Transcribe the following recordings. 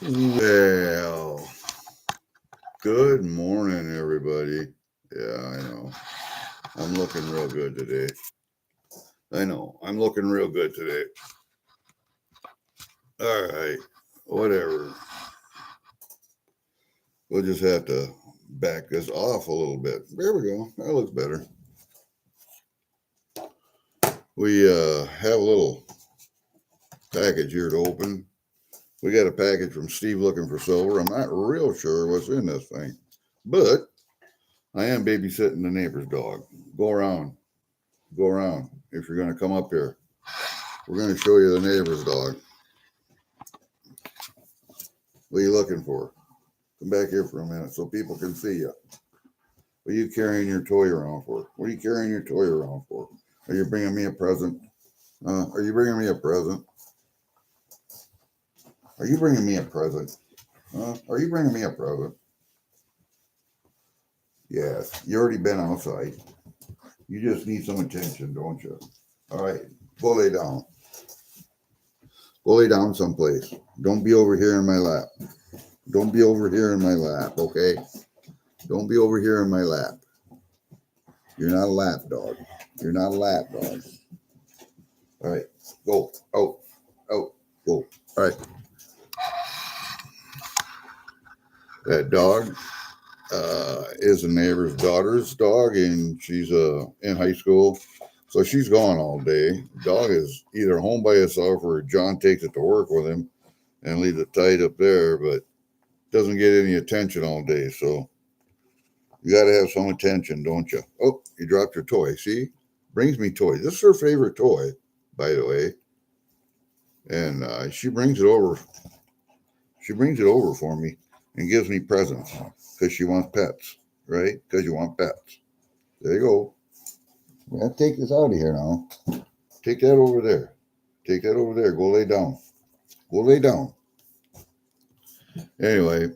Well, good morning, everybody. Yeah, I know. I'm looking real good today. I know. I'm looking real good today. All right. Whatever. We'll just have to back this off a little bit. There we go. That looks better. We have a little package here to open. We got a package from Steve Looking for Silver. I'm not real sure what's in this thing, but I am babysitting the neighbor's dog. Go around. Go around. If you're going to come up here, we're going to show you the neighbor's dog. What are you looking for? Come back here for a minute so people can see you. What are you carrying your toy around for? What are you carrying your toy around for? Are you bringing me a present? Are you bringing me a present? Are you bringing me a present? Are you bringing me a present? Yes, you already been outside. You just need some attention, don't you? All right, go lay down. Go lay down someplace. Don't be over here in my lap. Don't be over here in my lap, okay? Don't be over here in my lap. You're not a lap dog. You're not a lap dog. All right, go. Out. Out. Go. All right. That dog is a neighbor's daughter's dog, and she's in high school. So she's gone all day. The dog is either home by itself or John takes it to work with him and leaves it tied up there, but doesn't get any attention all day. So you got to have some attention, don't you? Oh, you dropped your toy. See? Brings me toys. This is her favorite toy, by the way. And she brings it over. She brings it over for me and gives me presents because she wants pets, right? Because you want pets. There you go. We have to take this out of here now. Take that over there. Take that over there. Go lay down. Go lay down. Anyway,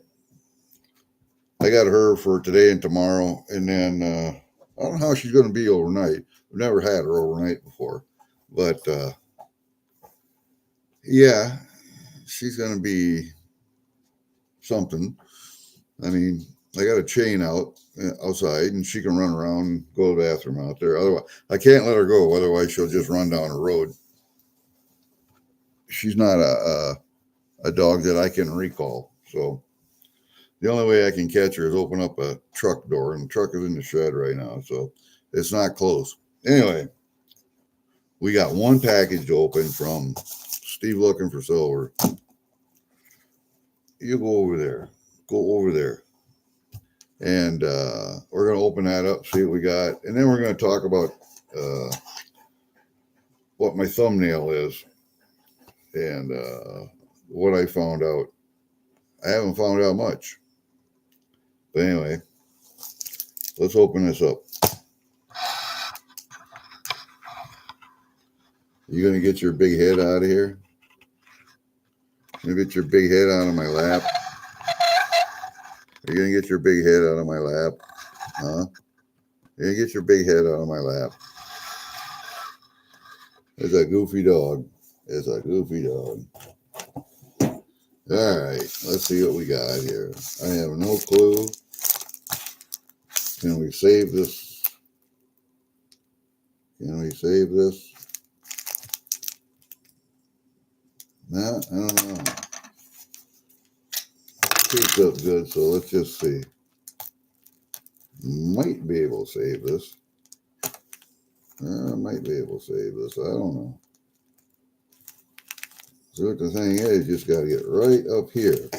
I got her for today and tomorrow, and then I don't know how she's going to be overnight. We've never had her overnight before, but yeah, she's going to be something. I mean, I got a chain outside, and she can run around and go to the bathroom out there. Otherwise, I can't let her go. Otherwise, she'll just run down the road. She's not a dog that I can recall. So the only way I can catch her is open up a truck door, and the truck is in the shed right now. So it's not close. Anyway, we got one package to open from Steve Looking for Silver. You go over there. Go over there. And we're going to open that up, see what we got. And then we're going to talk about what my thumbnail is and what I found out. I haven't found out much. But anyway, let's open this up. You going to get your big head out of here? You going to get your big head out of my lap? Are you going to get your big head out of my lap? Huh? You're going to get your big head out of my lap. It's a goofy dog. It's a goofy dog. All right, let's see what we got here. I have no clue. Can we save this? Can we save this? Nah, I don't know. Taped up good, so let's just see. Might be able to save this. Might be able to save this. I don't know. So what the thing is, you just got to get right up here.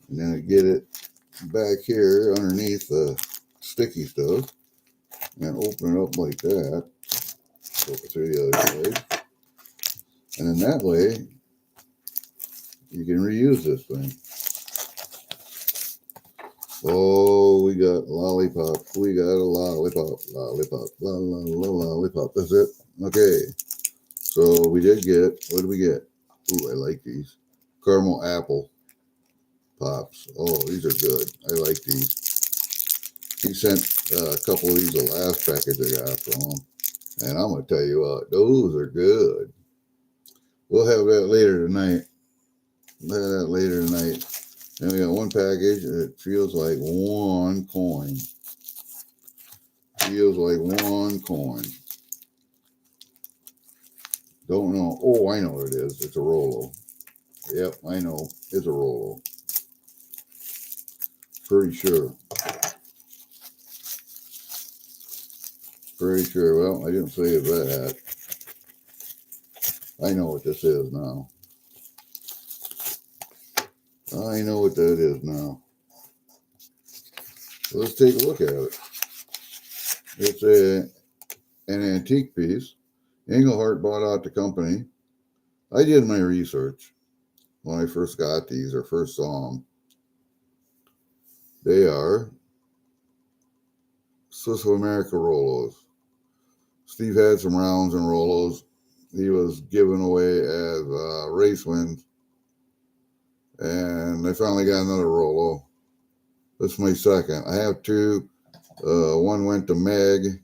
And then get it back here underneath the sticky stuff. And open it up like that. Flip it through the other side. And then that way, you can reuse this thing. Oh, we got lollipop. We got a lollipop. Lollipop. Lollipop. That's it. Okay. So we did get, what did we get? Ooh, I like these. Caramel apple pops. Oh, these are good. I like these. He sent a couple of these the last package I got from him. And I'm going to tell you what, those are good. We'll have that later tonight. that later tonight. And we got one package. It feels like one coin. Feels like one coin. Don't know. Oh, I know what it is. It's a Rolo. Yep, I know. It's a Rolo. Pretty sure. Pretty sure. Well, I didn't say that. I know what this is now. I know what that is now. So let's take a look at it. It's an antique piece. Engelhart bought out the company. I did my research when I first got these or first saw them. They are Swiss of America Rolos. Steve had some rounds and Rolos. He was giving away as race wins. And I finally got another Rolo. This is my second. I have two. One went to Meg.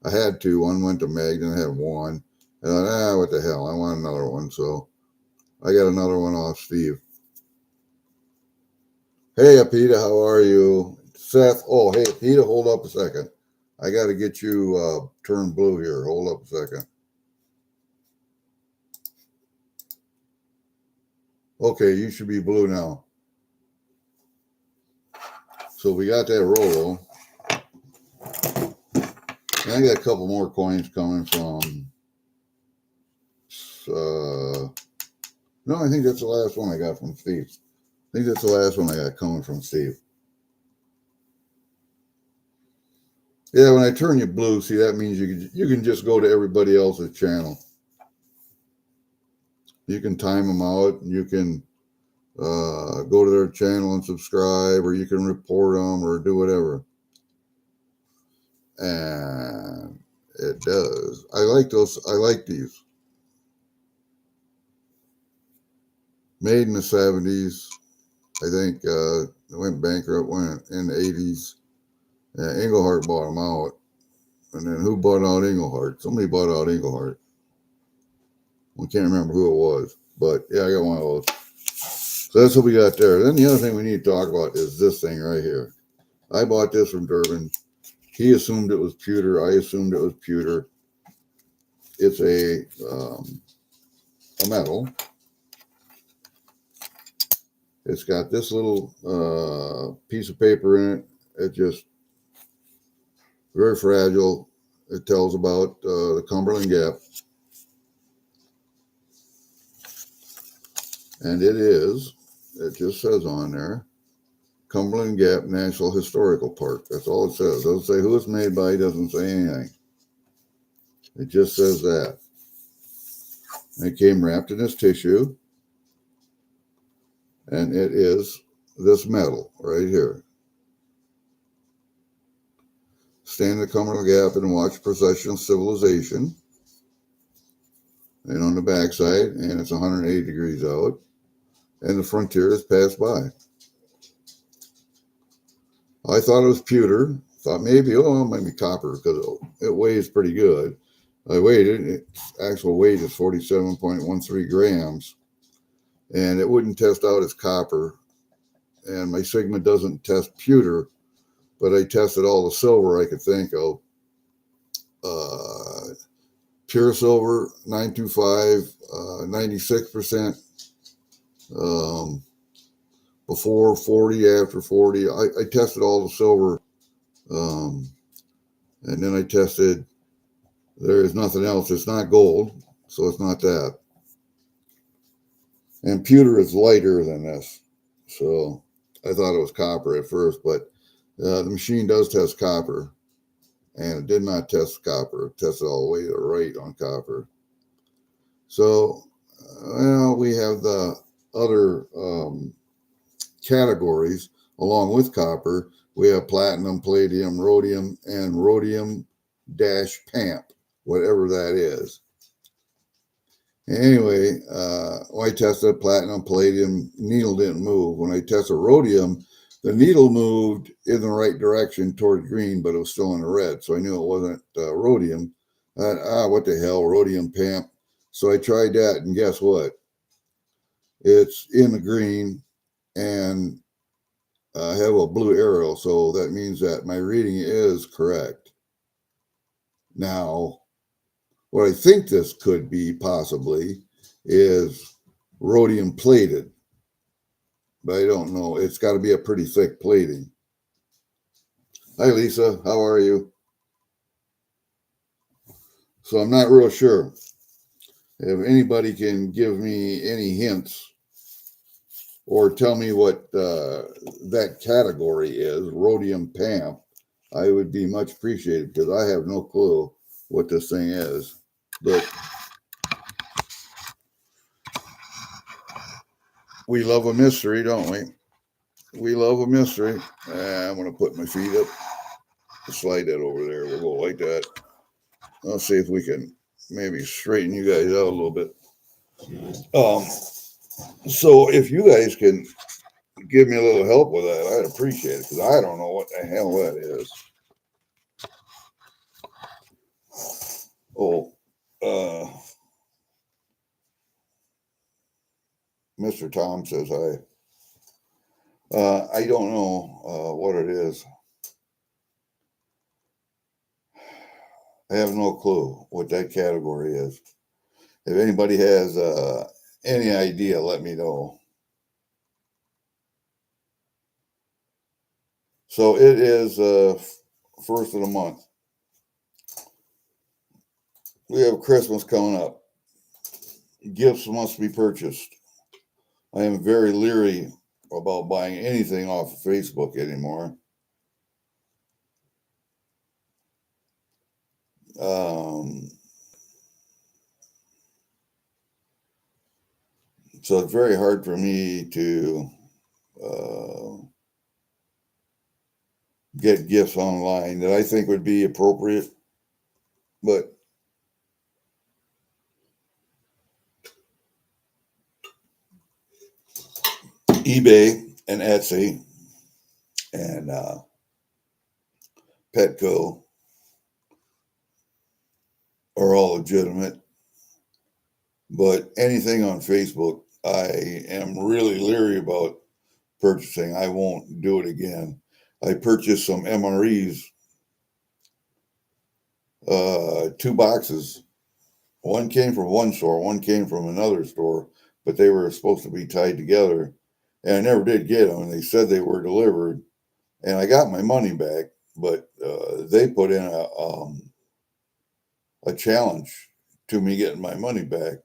I had two. One went to Meg, then I had one. And I thought, what the hell? I want another one. So I got another one off Steve. Hey, Peter, how are you? Seth. Oh, hey, Peter, hold up a second. I got to get you turned blue here. Hold up a second. Okay, you should be blue now. So we got that Rolo. And I got a couple more coins coming from... no, I think that's the last one I got from Steve. I think that's the last one I got coming from Steve. Yeah, when I turn you blue, see, that means you can just go to everybody else's channel. You can time them out. You can go to their channel and subscribe, or you can report them or do whatever. And it does. I like those. I like these. Made in the 70s. I think went bankrupt in the 80s. Engelhart bought them out. And then who bought out Engelhart? Somebody bought out Engelhart. I can't remember who it was. But yeah, I got one of those. So that's what we got there. Then the other thing we need to talk about is this thing right here. I bought this from Durbin. He assumed it was pewter. I assumed it was pewter. It's a metal. It's got this little piece of paper in it. It's just very fragile. It tells about the Cumberland Gap. And it just says on there, Cumberland Gap National Historical Park. That's all it says. It doesn't say who it's made by. It doesn't say anything. It just says that. And it came wrapped in this tissue. And it is this metal right here. Stand in the Cumberland Gap and watch procession of civilization. And on the backside, and it's 180 degrees out. And the frontier is passed by. I thought it was pewter. Thought maybe, it might be copper because it weighs pretty good. I weighed it. Its actual weight is 47.13 grams. And it wouldn't test out as copper. And my Sigma doesn't test pewter, but I tested all the silver I could think of. Pure silver, 925, 96%. Before 40, after 40. I tested all the silver. And then I tested, there is nothing else. It's not gold, so it's not that. And pewter is lighter than this. So I thought it was copper at first, but the machine does test copper. And it did not test copper. It tested all the way to the right on copper. So, we have the other categories along with copper. We have platinum, palladium, rhodium, and rhodium-PAMP, whatever that is. Anyway, when I tested platinum, palladium, needle didn't move. When I tested rhodium, the needle moved in the right direction toward green, but it was still in the red. So I knew it wasn't rhodium. What the hell, rhodium-PAMP. So I tried that, and guess what? It's in the green and I have a blue arrow, so that means that my reading is correct. Now, what I think this could be possibly is rhodium plated, but I don't know. It's got to be a pretty thick plating. Hi, Lisa. How are you? So I'm not real sure. If anybody can give me any hints or tell me what that category is, rhodium PAMP, I would be much appreciated because I have no clue what this thing is. But we love a mystery, don't we? We love a mystery. I'm going to put my feet up, slide that over there. We'll go like that. Let's see if we can maybe straighten you guys out a little bit. So if you guys can give me a little help with that, I'd appreciate it because I don't know what the hell that is. Oh, Mr. Tom says hi. I don't know what it is. I have no clue what that category is. If anybody has any idea, let me know. So it is first of the month. We have Christmas coming up. Gifts must be purchased. I am very leery about buying anything off of Facebook anymore. So it's very hard for me to get gifts online that I think would be appropriate. But eBay and Etsy and Petco are all legitimate. But anything on Facebook, I am really leery about purchasing. I won't do it again. I purchased some MREs, 2 boxes. One came from one store, one came from another store, but they were supposed to be tied together. And I never did get them. And they said they were delivered. And I got my money back, but they put in a challenge to me getting my money back.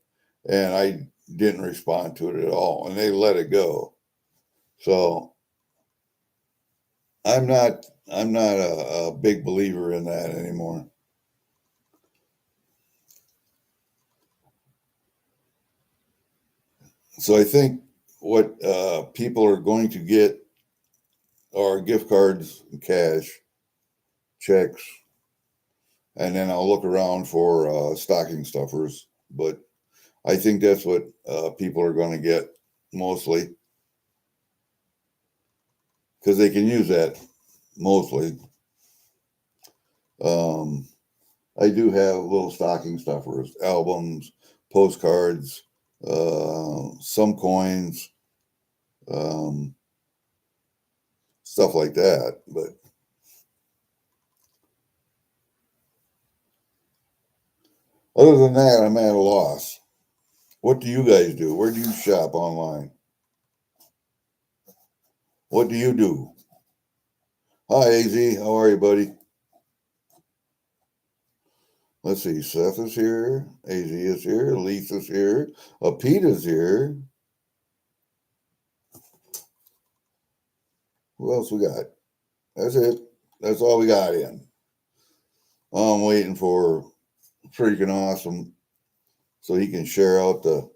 And I didn't respond to it at all. And they let it go. So I'm not a big believer in that anymore. So I think what people are going to get are gift cards, cash, checks, and then I'll look around for stocking stuffers. But I think that's what people are going to get mostly because they can use that mostly. I do have little stocking stuffers, albums, postcards, some coins, um, stuff like that. But other than that, I'm at a loss. What do you guys do? Where do you shop online? What do you do? Hi, AZ. How are you, buddy? Let's see. Seth is here. AZ is here. Lisa's here. Pete is here. Who else we got? That's it. That's all we got in. I'm waiting for freaking awesome so he can share out the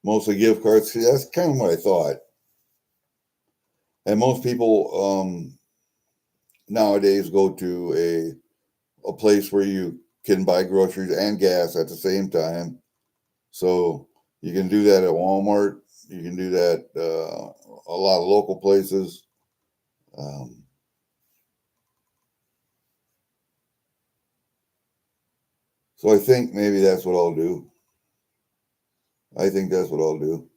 mostly gift cards. See, that's kind of what I thought. And most people nowadays go to a place where you can buy groceries and gas at the same time. So you can do that at Walmart. You can do that a lot of local places. So I think maybe that's what I'll do. I think that's what I'll do.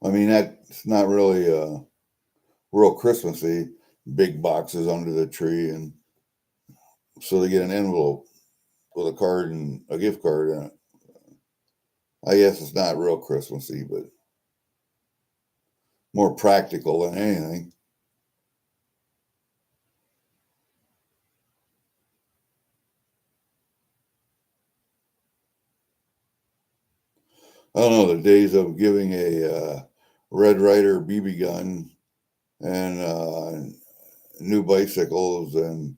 I mean, that's not really real Christmassy. Big boxes under the tree, and so they get an envelope with a card and a gift card in it. I guess it's not real Christmassy, but more practical than anything. I don't know, the days of giving a Red Ryder BB gun and new bicycles and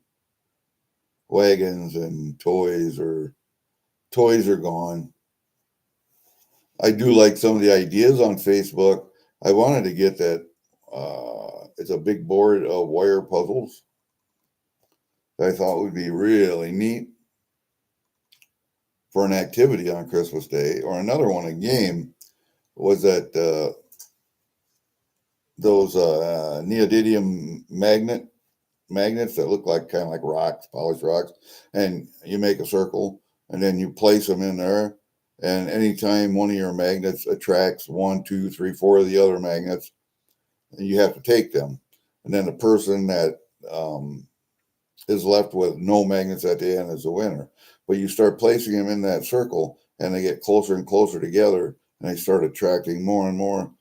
wagons and toys are gone. I do like some of the ideas on Facebook. I wanted to get that. It's a big board of wire puzzles that I thought would be really neat for an activity on Christmas Day. Or another one, a game, was that those neodymium magnets that look like kind of like rocks, polished rocks, and you make a circle and then you place them in there. And anytime one of your magnets attracts 1, 2, 3, 4 of the other magnets, you have to take them. And then the person that is left with no magnets at the end is the winner. But you start placing them in that circle and they get closer and closer together and they start attracting more and more.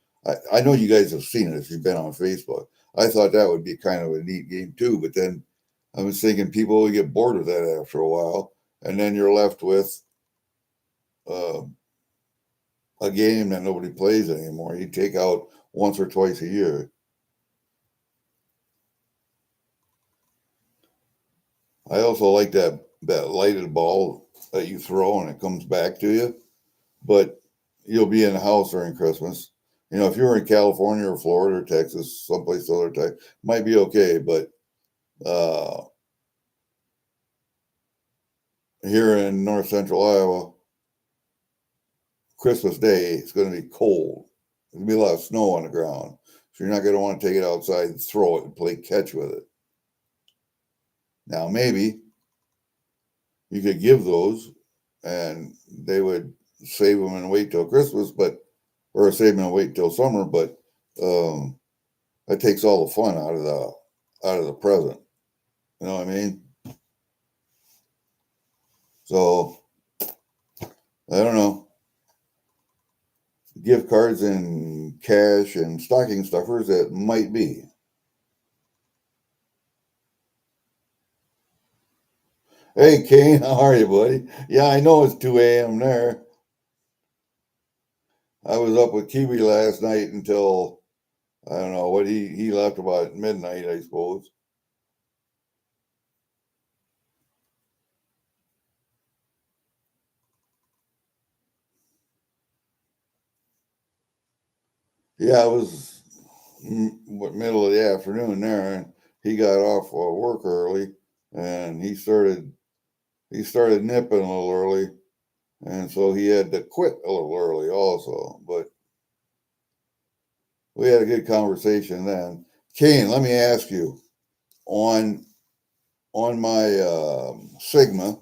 I know you guys have seen it if you've been on Facebook. I thought that would be kind of a neat game too, but then I was thinking people will get bored of that after a while, and then you're left with uh, a game that nobody plays anymore. You take out once or twice a year. I also like that lighted ball that you throw and it comes back to you, but you'll be in the house during Christmas. You know, if you're in California or Florida or Texas, someplace other type, might be okay, but uh, here in north central Iowa, Christmas Day, it's going to be cold. There's going to be a lot of snow on the ground. So you're not going to want to take it outside and throw it and play catch with it. Now, maybe you could give those and they would save them and wait till Christmas, or save them and wait till summer, but that takes all the fun out of the present. You know what I mean? So I don't know. Gift cards and cash and stocking stuffers, it might be. Hey, Kane, how are you, buddy? Yeah, I know it's 2 a.m. there. I was up with Kiwi last night until, I don't know, what he left about midnight, I suppose. Yeah, it was middle of the afternoon there, and he got off work early, and he started nipping a little early, and so he had to quit a little early also. But we had a good conversation then. Kane, let me ask you, on my Sigma,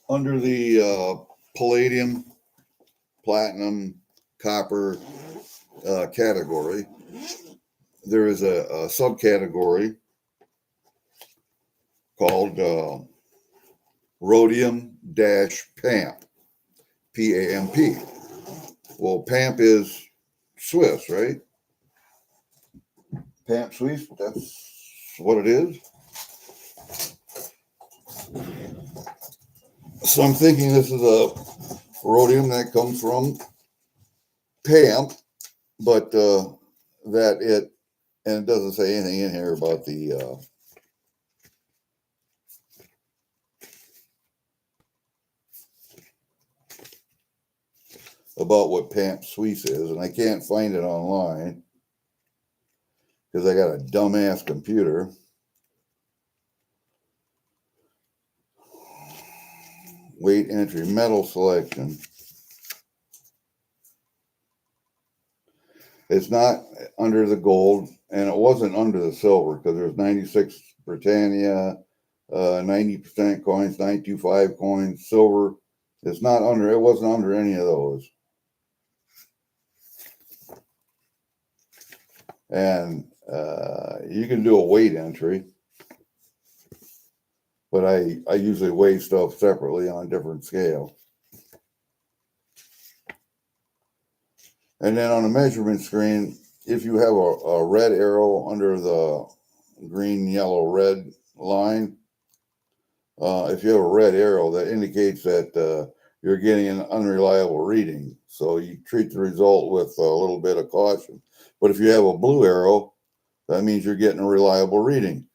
under the palladium, platinum, copper category, there is a subcategory called rhodium PAMP, PAMP. Well, PAMP is Swiss, right? PAMP Swiss, that's what it is. So I'm thinking this is a rhodium that comes from PAMP, but and it doesn't say anything in here about about what PAMP Swiss is, and I can't find it online because I got a dumbass computer. Weight entry, metal selection. It's not under the gold, and it wasn't under the silver because there's 96 Britannia, 90% coins, 925 coins, silver. It's not under, it wasn't under any of those. And you can do a weight entry, but I usually weigh stuff separately on a different scale. And then on the measurement screen, if you have a red arrow under the green, yellow, red line, if you have a red arrow, that indicates that you're getting an unreliable reading. So you treat the result with a little bit of caution. But if you have a blue arrow, that means you're getting a reliable reading.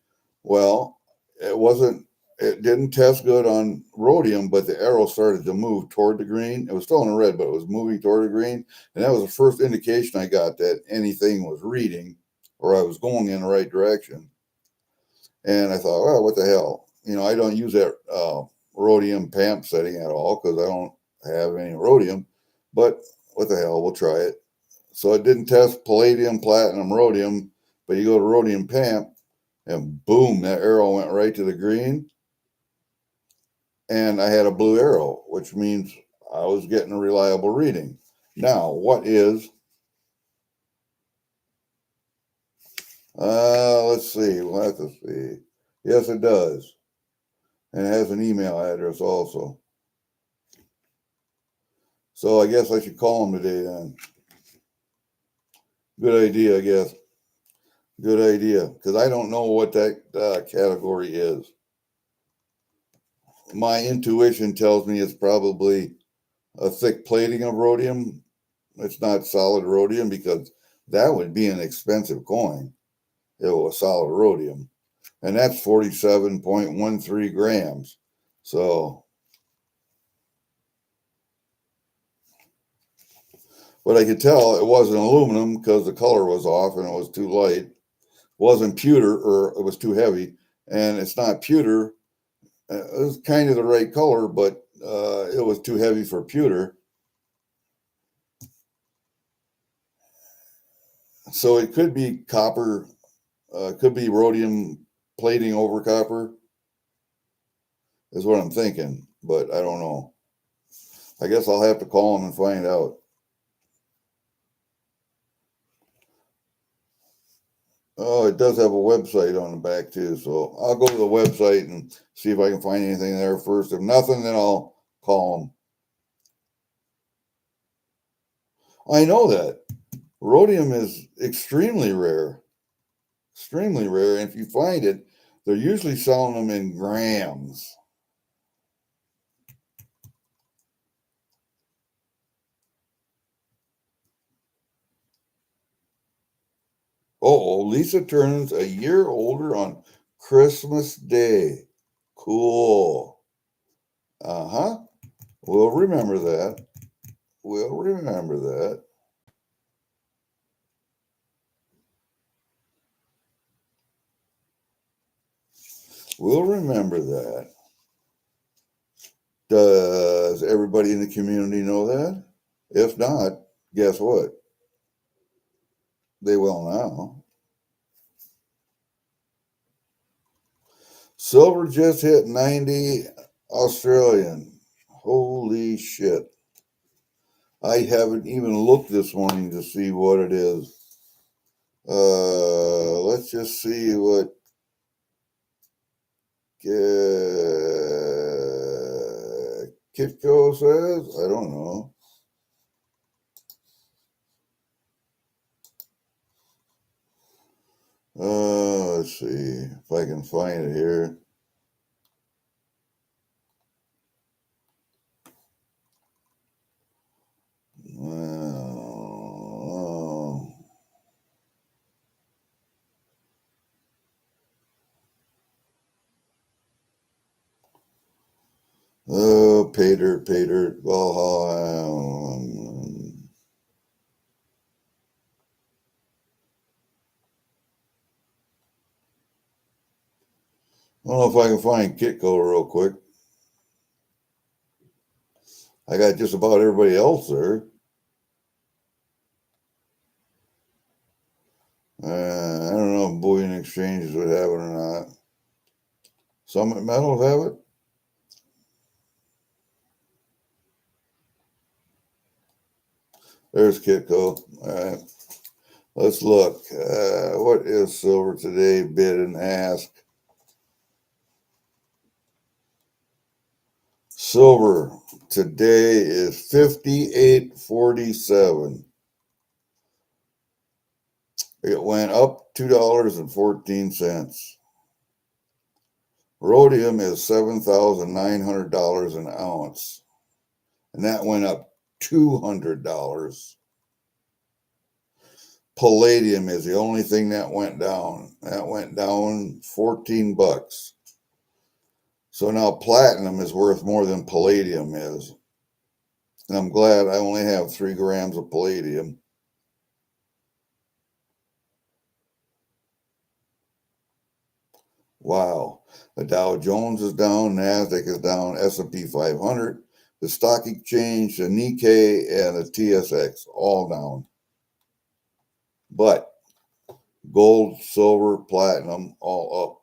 Well, it didn't test good on rhodium, but the arrow started to move toward the green. It was still in the red, but it was moving toward the green. And that was the first indication I got that anything was reading or I was going in the right direction. And I thought, well, what the hell? You know, I don't use that rhodium PAMP setting at all because I don't have any rhodium, but what the hell, we'll try it. So it didn't test palladium, platinum, rhodium, but you go to rhodium PAMP and boom, that arrow went right to the green. And I had a blue arrow, which means I was getting a reliable reading. Now, what is, let's see, we'll have to see. Yes, it does. And it has an email address also. So I guess I should call him today then. Good idea, I guess. Good idea, because I don't know what that category is. My intuition tells me it's probably a thick plating of rhodium. It's not solid rhodium because that would be an expensive coin. It was solid rhodium. And that's 47.13 grams. So, but I could tell it wasn't aluminum because the color was off and it was too light. It wasn't pewter, or it was too heavy. And it's not pewter. It was kind of the right color, but it was too heavy for pewter. So it could be copper, could be rhodium plating over copper, is what I'm thinking, but I don't know. I guess I'll have to call them and find out. Oh, it does have a website on the back too, so I'll go to the website and see if I can find anything there first. If nothing, then I'll call them. I know that rhodium is extremely rare. Extremely rare. And if you find it, they're usually selling them in grams. Oh, Lisa turns a year older on Christmas Day. Cool. Uh-huh. We'll remember that. We'll remember that. We'll remember that. Does everybody in the community know that? If not, guess what? They will now. Silver just hit 90 Australian. Holy shit. I haven't even looked this morning to see what it is. Let's just see what Kitco says. I don't know. Let's see if I can find it here. Oh, pay dirt. Well, I don't know if I can find Kitco real quick. I got just about everybody else there. I don't know if bullion exchanges would have it or not. Summit Metals have it? There's Kitco. All right. Let's look. What is silver today? Bid and ask. Silver today is $58.47. It went up $2.14. Rhodium is $7,900 an ounce, and that went up $200. Palladium is the only thing that went down. That went down $14. So now platinum is worth more than palladium is. And I'm glad I only have 3 grams of palladium. Wow. The Dow Jones is down, NASDAQ is down, S&P 500, the stock exchange, the Nikkei, and the TSX, all down. But gold, silver, platinum, all up.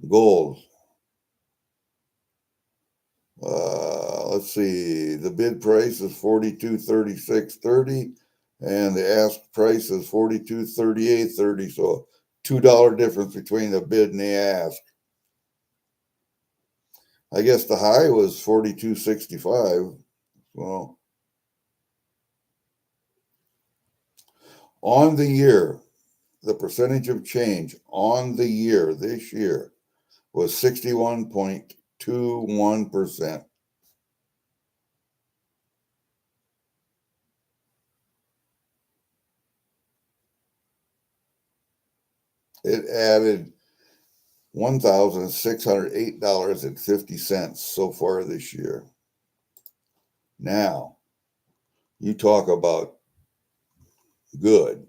Gold. Let's see. The bid price is $42.36.30, and the ask price is $42.38.30. So $2 difference between the bid and the ask. I guess the high was $42.65. Well, on the year, the percentage of change on the year this year was 61.21%. It added $1,608.50 so far this year. Now, you talk about good.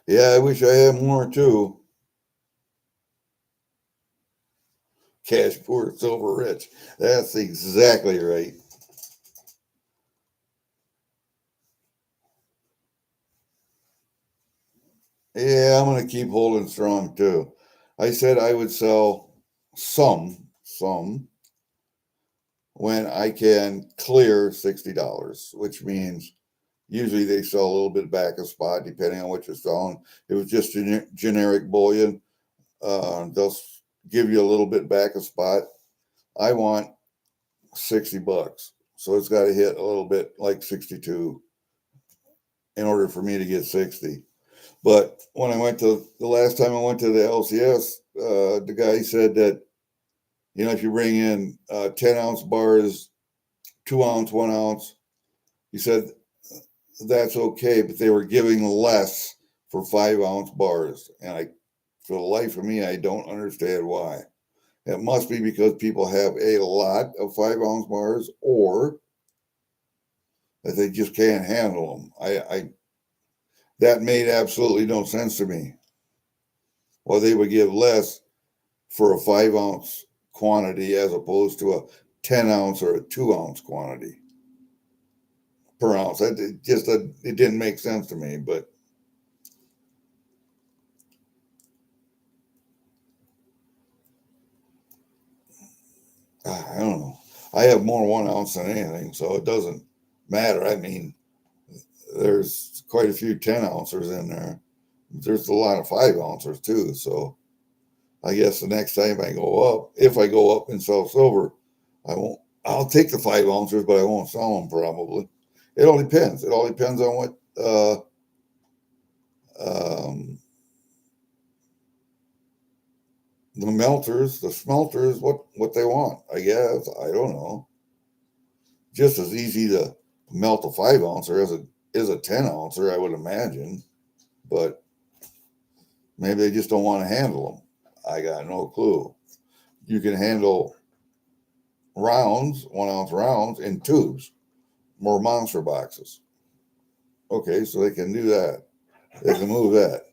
Yeah, I wish I had more too. Cash poor, silver rich. That's exactly right. Yeah, I'm going to keep holding strong too. I said I would sell some when I can clear $60, which means usually they sell a little bit back a spot depending on what you're selling. If it's just generic bullion, they'll give you a little bit back a spot. I want $60, so it's got to hit a little bit like 62 in order for me to get 60. But when I went to the last time I went to the LCS, the guy said that, you know, if you bring in 10-ounce bars, 2-ounce, 1-ounce, he said that's okay, but they were giving less for 5-ounce bars. And I, for the life of me, I don't understand why. It must be because people have a lot of 5-ounce bars, or that they just can't handle them. That made absolutely no sense to me. Well, they would give less for a 5-ounce quantity as opposed to a 10-ounce or a 2-ounce quantity per ounce. It didn't make sense to me, but I don't know. I have more 1-ounce than anything, so it doesn't matter. I mean, there's quite a few 10-ouncers in there. There's a lot of 5-ouncers too. So I guess the next time I go up, if I go up and sell silver, I won't. I'll take the 5-ouncers, but I won't sell them probably. It all depends. It all depends on what the smelters, what they want. I guess I don't know. Just as easy to melt a 5-ouncer as a 10-ouncer, I would imagine. But maybe they just don't want to handle them. I got no clue. You can handle rounds, 1-ounce rounds in tubes, more monster boxes. Okay, so they can do that. They can move that.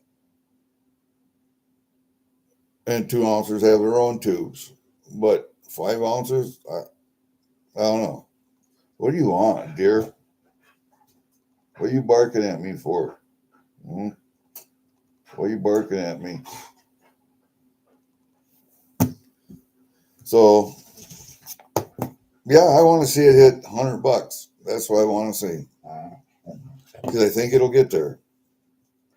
And 2-ouncers have their own tubes. But 5-ouncers, I don't know. What do you want, dear? What are you barking at me for? Why are you barking at me? So, yeah, I want to see it hit $100. That's what I want to see. Because I think it'll get there.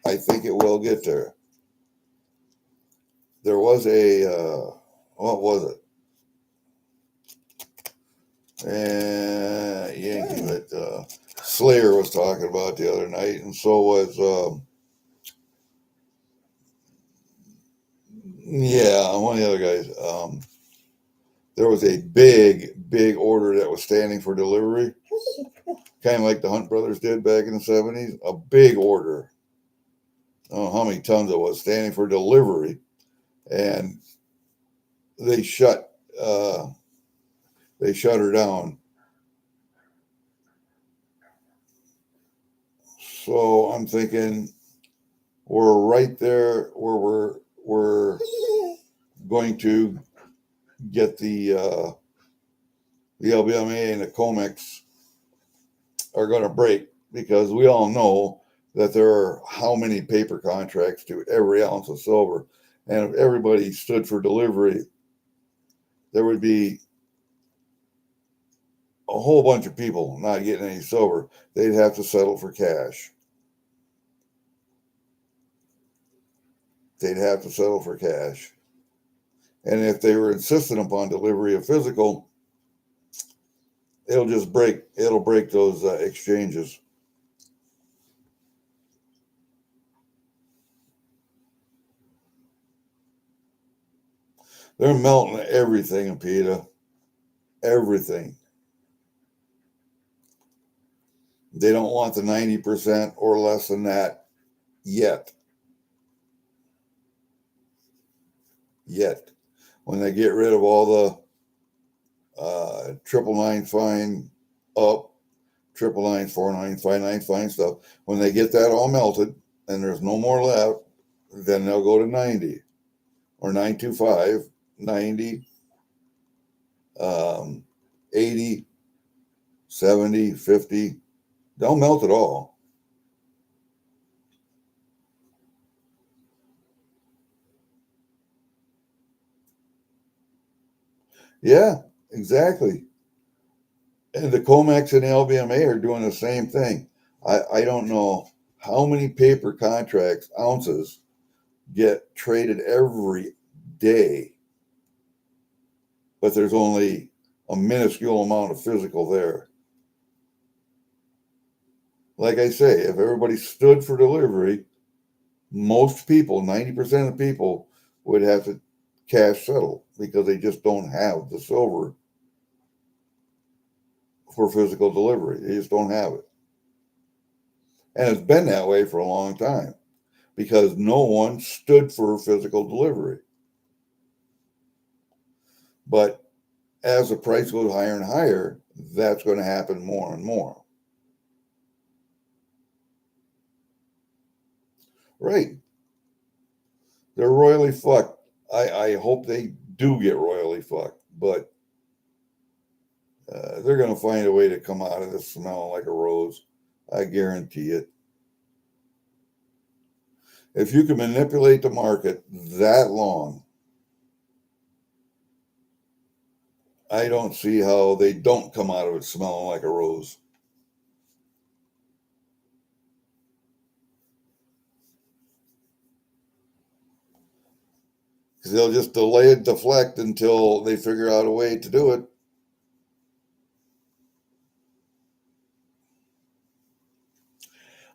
I think it will get there. There was what was it? Yankee that Slayer was talking about the other night, and so was one of the other guys. There was a big order that was standing for delivery, kind of like the Hunt brothers did back in the 70s. A big order. I don't know how many tons it was standing for delivery, and they shut her down. So I'm thinking we're right there where we're going to get the LBMA and the COMEX are going to break, because we all know that there are how many paper contracts to every ounce of silver, and if everybody stood for delivery, there would be a whole bunch of people not getting any silver. They'd have to settle for cash. They'd have to settle for cash. And if they were insistent upon delivery of physical, it'll break those exchanges. They're melting everything, Peter. Everything. They don't want the 90% or less than that yet. When they get rid of all the 999 fine up, 999, 499, 599 fine stuff, when they get that all melted and there's no more left, then they'll go to 90 or 925, 90, 80, 70, 50. They'll melt it all. Yeah, exactly. And the COMEX and the LBMA are doing the same thing. I don't know how many paper contracts, ounces, get traded every day, but there's only a minuscule amount of physical there. Like I say, if everybody stood for delivery, most people, 90% of people, would have to cash settle, because they just don't have the silver for physical delivery. They just don't have it. And it's been that way for a long time, because no one stood for physical delivery. But as the price goes higher and higher, that's going to happen more and more. Right. They're royally fucked. I hope they do get royally fucked, but they're going to find a way to come out of this smelling like a rose. I guarantee it. If you can manipulate the market that long, I don't see how they don't come out of it smelling like a rose. Because they'll just delay it, deflect until they figure out a way to do it.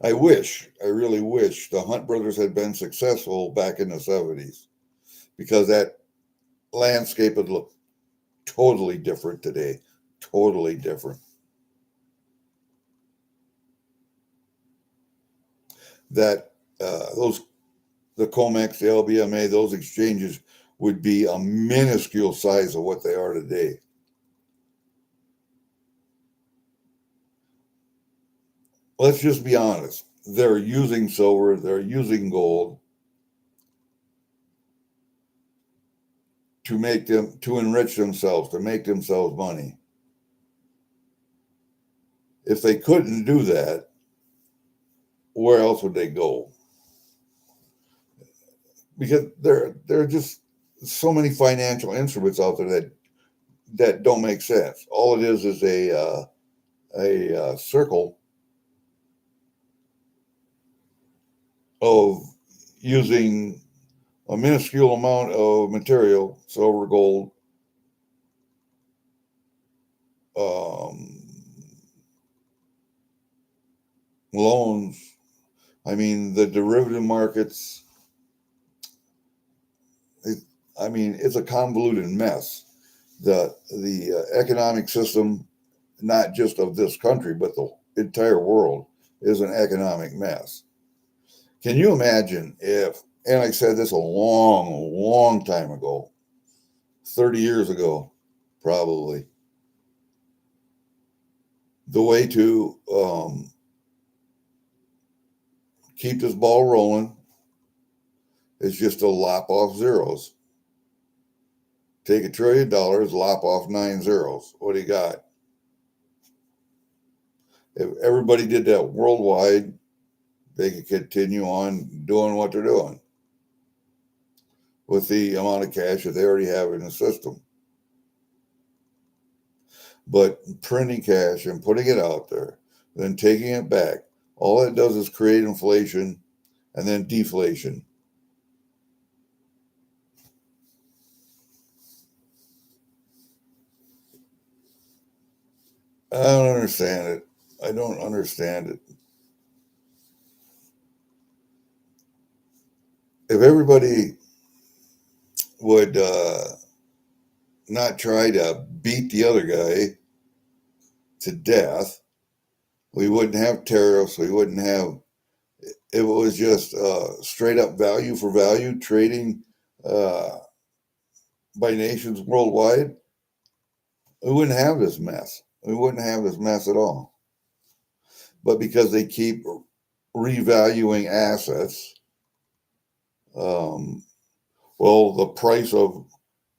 I really wish the Hunt brothers had been successful back in the 70s, because that landscape would look totally different today. Totally different. That the COMEX, the LBMA, those exchanges would be a minuscule size of what they are today. Let's just be honest. They're using silver, they're using gold to enrich themselves, to make themselves money. If they couldn't do that, where else would they go? because there are just so many financial instruments out there that don't make sense. All it is a circle of using a minuscule amount of material, silver, gold, um, loans. I mean, the derivative markets. It, I mean, it's a convoluted mess. The economic system, not just of this country, but the entire world, is an economic mess. Can you imagine if, and I said this a long, long time ago, 30 years ago, probably, the way to keep this ball rolling is just to lop off zeros. Take $1 trillion, lop off 9 zeros. What do you got? If everybody did that worldwide, they could continue on doing what they're doing with the amount of cash that they already have in the system. But printing cash and putting it out there, then taking it back, all that does is create inflation and then deflation. I don't understand it. I don't understand it. If everybody would not try to beat the other guy to death, we wouldn't have tariffs. We wouldn't have, it was just straight up value for value trading uh, by nations worldwide. We wouldn't have this mess. We wouldn't have this mess at all. But because they keep revaluing assets, um, well, the price of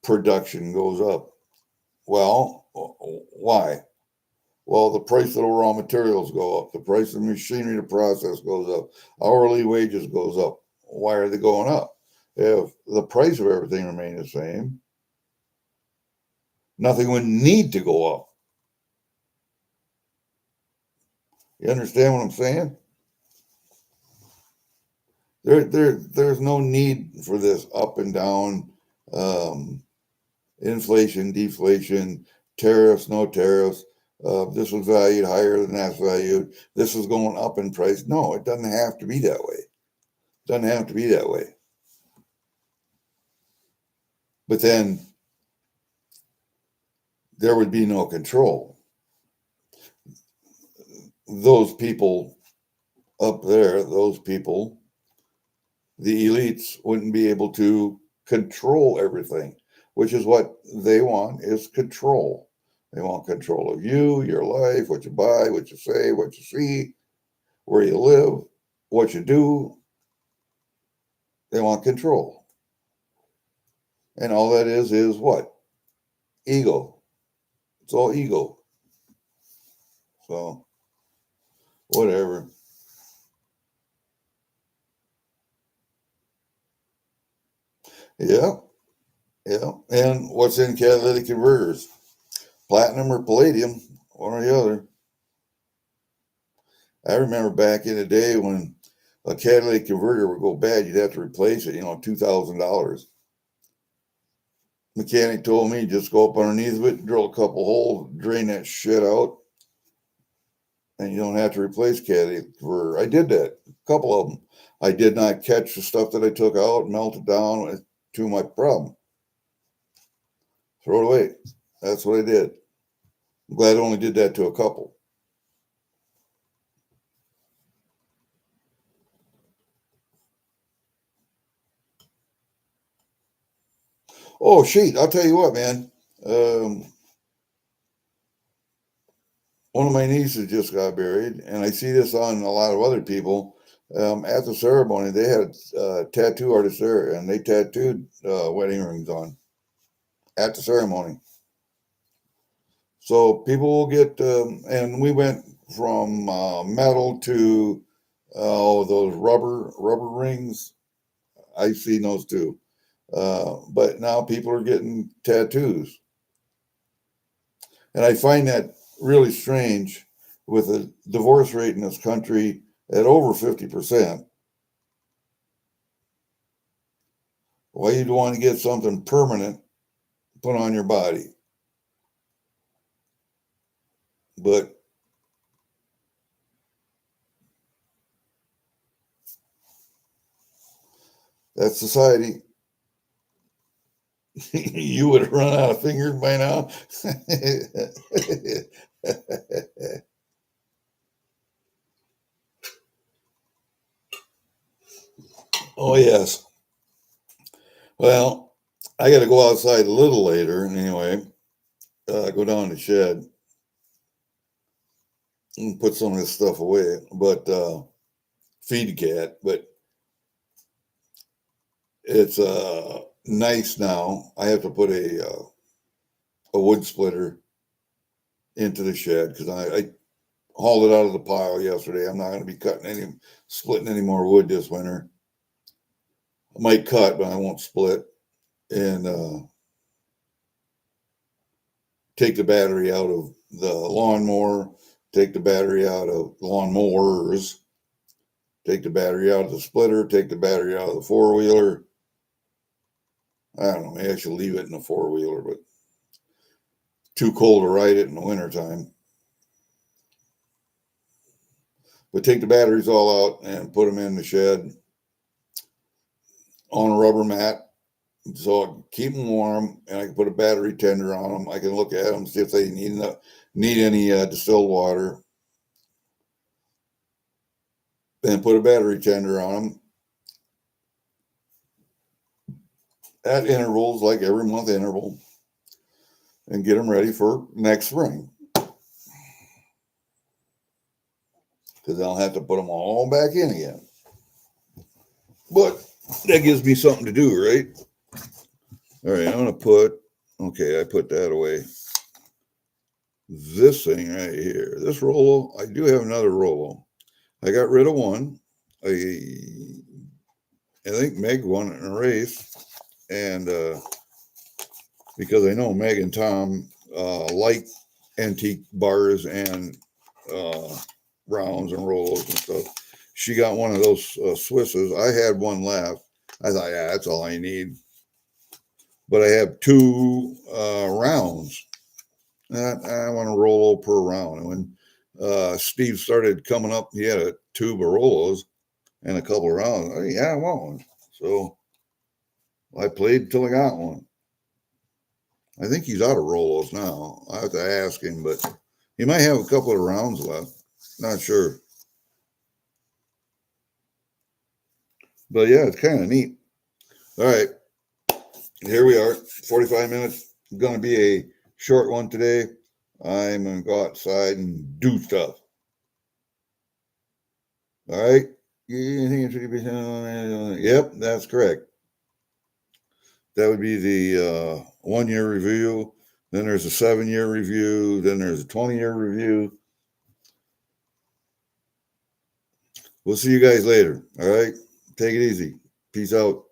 production goes up. Well, why? Well, the price of the raw materials go up. The price of machinery to process goes up. Hourly wages goes up. Why are they going up? If the price of everything remained the same, nothing would need to go up. You understand what I'm saying? There's no need for this up and down, um, inflation, deflation, tariffs, no tariffs. This was valued higher than that's valued. This is going up in price. No, it doesn't have to be that way. It doesn't have to be that way. But then there would be no control. Those people up there, those people, the elites wouldn't be able to control everything, which is what they want, is control. They want control of you, your life, what you buy, what you say, what you see, where you live, what you do. They want control. And all that is what? Ego. It's all ego. So, whatever. Yeah, yeah. And what's in catalytic converters? Platinum or palladium, one or the other. I remember back in the day when a catalytic converter would go bad, you'd have to replace it, $2,000. Mechanic told me just go up underneath of it, drill a couple holes, drain that shit out, and you don't have to replace catalytic converter. I did that, a couple of them. I did not catch the stuff that I took out, melt it down. It's too much problem. Throw it away. That's what I did. I'm glad I only did that to a couple. Oh, shit. I'll tell you what, man. One of my nieces just got married, and I see this on a lot of other people. At the ceremony, they had tattoo artists there, and they tattooed wedding rings on at the ceremony. So people will get, and we went from metal to those rubber rings. I've seen those too. But now people are getting tattoos. And I find that really strange with the divorce rate in this country at over 50%. Why you'd want to get something permanent put on your body. But that's society. You would have run out of fingers by now. Oh, yes. Well, I got to go outside a little later anyway. Go down to the shed and put some of this stuff away. But feed the cat. But it's nice now. I have to put a wood splitter into the shed because I hauled it out of the pile yesterday. I'm not going to be splitting any more wood this winter. I might cut, but I won't split. And take the battery out of the lawnmower, take the battery out of lawnmowers, take the battery out of the splitter, take the battery out of the four-wheeler. I don't know, maybe I should leave it in the four-wheeler, but too cold to ride it in the wintertime. But take the batteries all out and put them in the shed on a rubber mat. So I can keep them warm, and I can put a battery tender on them. I can look at them, see if they need any distilled water. Then put a battery tender on them at intervals, like every month interval, and get them ready for next spring. Because I'll have to put them all back in again. But that gives me something to do, right? All right, I'm going to I put that away. This thing right here, this Rollo, I do have another Rollo. I got rid of one. I think Meg won in a race. And because I know Meg and Tom like antique bars and rounds and Rollos and stuff. She got one of those Swisses. I had one left. I thought, yeah, that's all I need. But I have two rounds. And I want a Rollo per round. And when Steve started coming up, he had a tube of Rollos and a couple of rounds. I want one. So I played till I got one. I think he's out of Rollos now. I have to ask him, but he might have a couple of rounds left. Not sure. But yeah, it's kind of neat. All right. Here we are. 45 minutes. Going to be a short one today. I'm going to go outside and do stuff. All right. Yep, that's correct. That would be the 1 year review. Then there's a 7-year review. Then there's a 20-year review. We'll see you guys later. All right. Take it easy. Peace out.